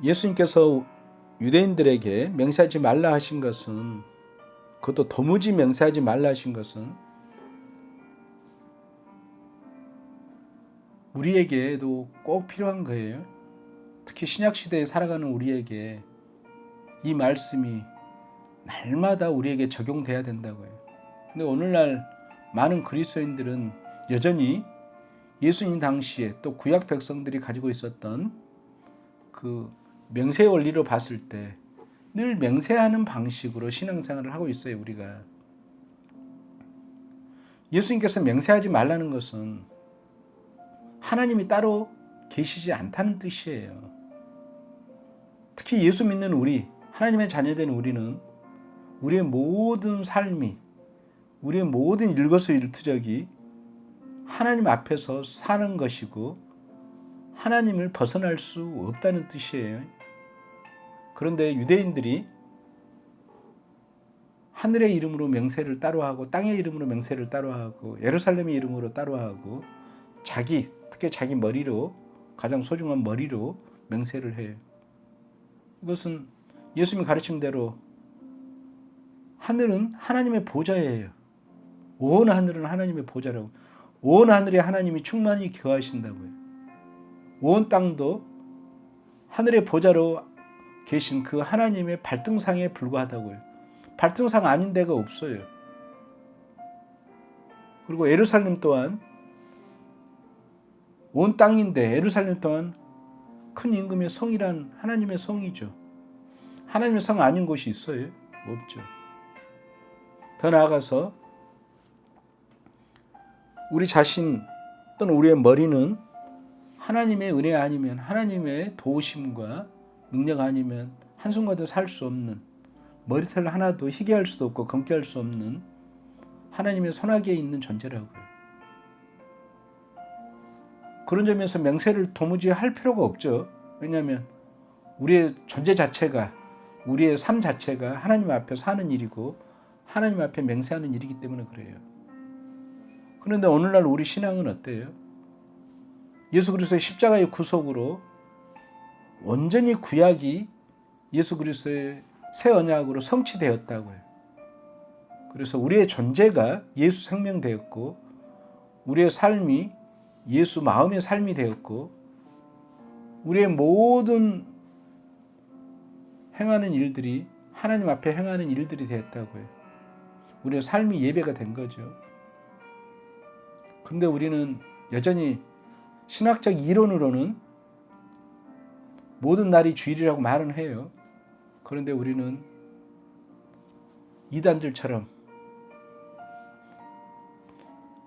예수님께서 유대인들에게 맹세하지 말라 하신 것은, 그것도 도무지 맹세하지 말라 하신 것은 우리에게도 꼭 필요한 거예요. 특히 신약시대에 살아가는 우리에게 이 말씀이 날마다 우리에게 적용돼야 된다고요. 근데 오늘날 많은 그리스도인들은 여전히 예수님 당시에 또 구약 백성들이 가지고 있었던 그 맹세의 원리로 봤을 때 늘 맹세하는 방식으로 신앙생활을 하고 있어요. 우리가 예수님께서 맹세하지 말라는 것은 하나님이 따로 계시지 않다는 뜻이에요. 특히 예수 믿는 우리, 하나님의 자녀된 우리는 우리의 모든 삶이, 우리의 모든 일거수일투족이 하나님 앞에서 사는 것이고 하나님을 벗어날 수 없다는 뜻이에요. 그런데 유대인들이 하늘의 이름으로 맹세를 따로 하고 땅의 이름으로 맹세를 따로 하고 예루살렘의 이름으로 따로 하고 특히 자기 머리로, 가장 소중한 머리로 맹세를 해요. 이것은 예수님이 가르친 대로 하늘은 하나님의 보좌예요. 온 하늘은 하나님의 보좌라고. 온 하늘에 하나님이 충만히 거하신다고요. 온 땅도 하늘의 보좌로 계신 그 하나님의 발등상에 불과하다고요. 발등상 아닌 데가 없어요. 그리고 예루살렘 또한 온 땅인데 예루살렘 또한 큰 임금의 성이란 하나님의 성이죠. 하나님의 성 아닌 곳이 있어요? 없죠. 더 나아가서 우리 자신 또는 우리의 머리는 하나님의 은혜 아니면, 하나님의 도우심과 능력 아니면 한순간도 살 수 없는, 머리털 하나도 희게 할 수도 없고 검게 할 수 없는 하나님의 손아귀에 있는 존재라고요. 그런 점에서 맹세를 도무지 할 필요가 없죠. 왜냐하면 우리의 존재 자체가, 우리의 삶 자체가 하나님 앞에 사는 일이고 하나님 앞에 맹세하는 일이기 때문에 그래요. 그런데 오늘날 우리 신앙은 어때요? 예수 그리스도의 십자가의 구속으로 온전히 구약이 예수 그리스도의 새 언약으로 성취되었다고요. 그래서 우리의 존재가 예수 생명 되었고 우리의 삶이 예수 마음의 삶이 되었고 우리의 모든 행하는 일들이 하나님 앞에 행하는 일들이 되었다고요. 우리의 삶이 예배가 된 거죠. 그런데 우리는 여전히 신학적 이론으로는 모든 날이 주일이라고 말은 해요. 그런데 우리는 이단들처럼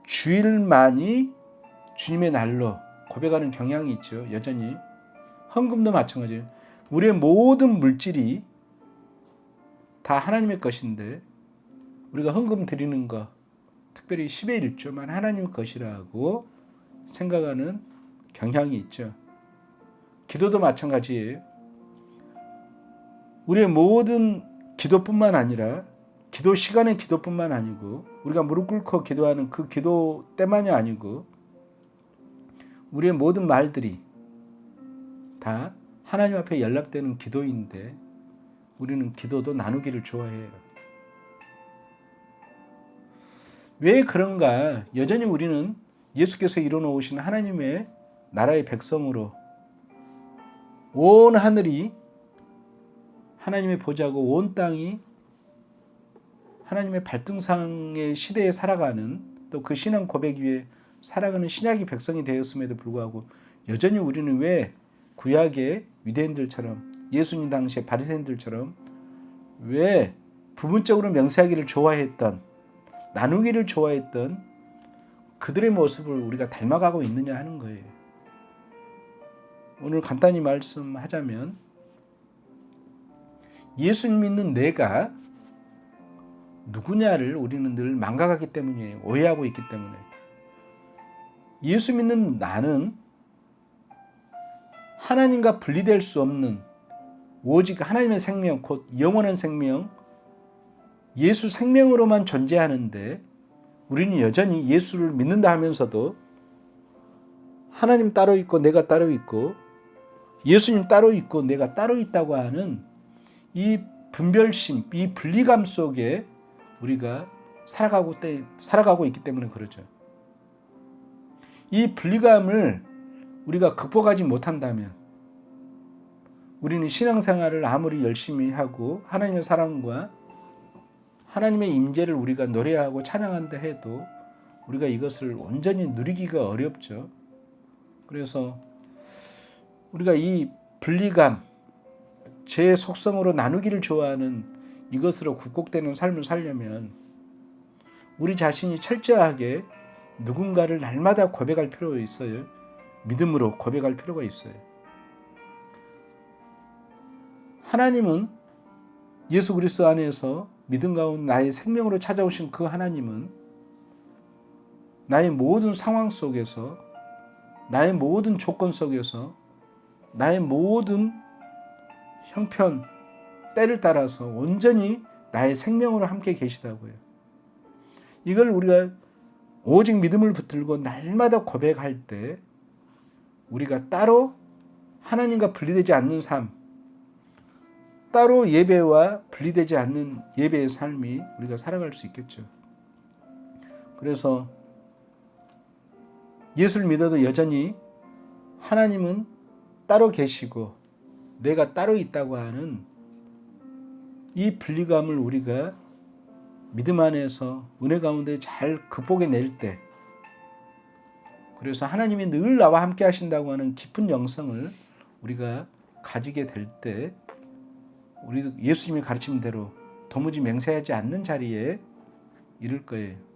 주일만이 주님의 날로 고백하는 경향이 있죠. 여전히 헌금도 마찬가지예요. 우리의 모든 물질이 다 하나님의 것인데 우리가 헌금 드리는 것, 특별히 10의 1조만 하나님의 것이라고 생각하는 경향이 있죠. 기도도 마찬가지예요. 우리의 모든 기도뿐만 아니라 기도 시간의 기도뿐만 아니고 우리가 무릎 꿇고 기도하는 그 기도 때만이 아니고 우리의 모든 말들이 다 하나님 앞에 연락되는 기도인데 우리는 기도도 나누기를 좋아해요. 왜 그런가? 여전히 우리는 예수께서 이뤄놓으신 하나님의 나라의 백성으로 온 하늘이 하나님의 보좌고 온 땅이 하나님의 발등상의 시대에 살아가는 또 그 신앙 고백 위에 살아가는 신약의 백성이 되었음에도 불구하고 여전히 우리는 왜 구약의 유대인들처럼 예수님 당시의 바리새인들처럼 왜 부분적으로 명세하기를 좋아했던 나누기를 좋아했던 그들의 모습을 우리가 닮아가고 있느냐 하는 거예요. 오늘 간단히 말씀하자면 예수 믿는 내가 누구냐를 우리는 늘 망각하기 때문이에요. 오해하고 있기 때문에. 예수 믿는 나는 하나님과 분리될 수 없는 오직 하나님의 생명, 곧 영원한 생명, 예수 생명으로만 존재하는데 우리는 여전히 예수를 믿는다 하면서도 하나님 따로 있고 내가 따로 있고 예수님 따로 있고 내가 따로 있다고 하는 이 분별심, 이 분리감 속에 우리가 살아가고 있기 때문에 그러죠. 이 분리감을 우리가 극복하지 못한다면 우리는 신앙생활을 아무리 열심히 하고 하나님의 사랑과 하나님의 임재를 우리가 노래하고 찬양한다 해도 우리가 이것을 온전히 누리기가 어렵죠. 그래서 우리가 이 분리감, 제 속성으로 나누기를 좋아하는 이것으로 굴곡되는 삶을 살려면 우리 자신이 철저하게 누군가를 날마다 고백할 필요가 있어요. 믿음으로 고백할 필요가 있어요. 하나님은 예수 그리스도 안에서 믿음 가운데 나의 생명으로 찾아오신 그 하나님은 나의 모든 상황 속에서, 나의 모든 조건 속에서, 나의 모든 형편, 때를 따라서 온전히 나의 생명으로 함께 계시다고요. 이걸 우리가 오직 믿음을 붙들고 날마다 고백할 때 우리가 따로 하나님과 분리되지 않는 삶, 따로 예배와 분리되지 않는 예배의 삶이 우리가 살아갈 수 있겠죠. 그래서 예수를 믿어도 여전히 하나님은 따로 계시고 내가 따로 있다고 하는 이 분리감을 우리가 믿음 안에서 은혜 가운데 잘 극복해낼 때, 그래서 하나님이 늘 나와 함께 하신다고 하는 깊은 영성을 우리가 가지게 될 때 우리 예수님의 가르침대로 도무지 맹세하지 않는 자리에 이를 거예요.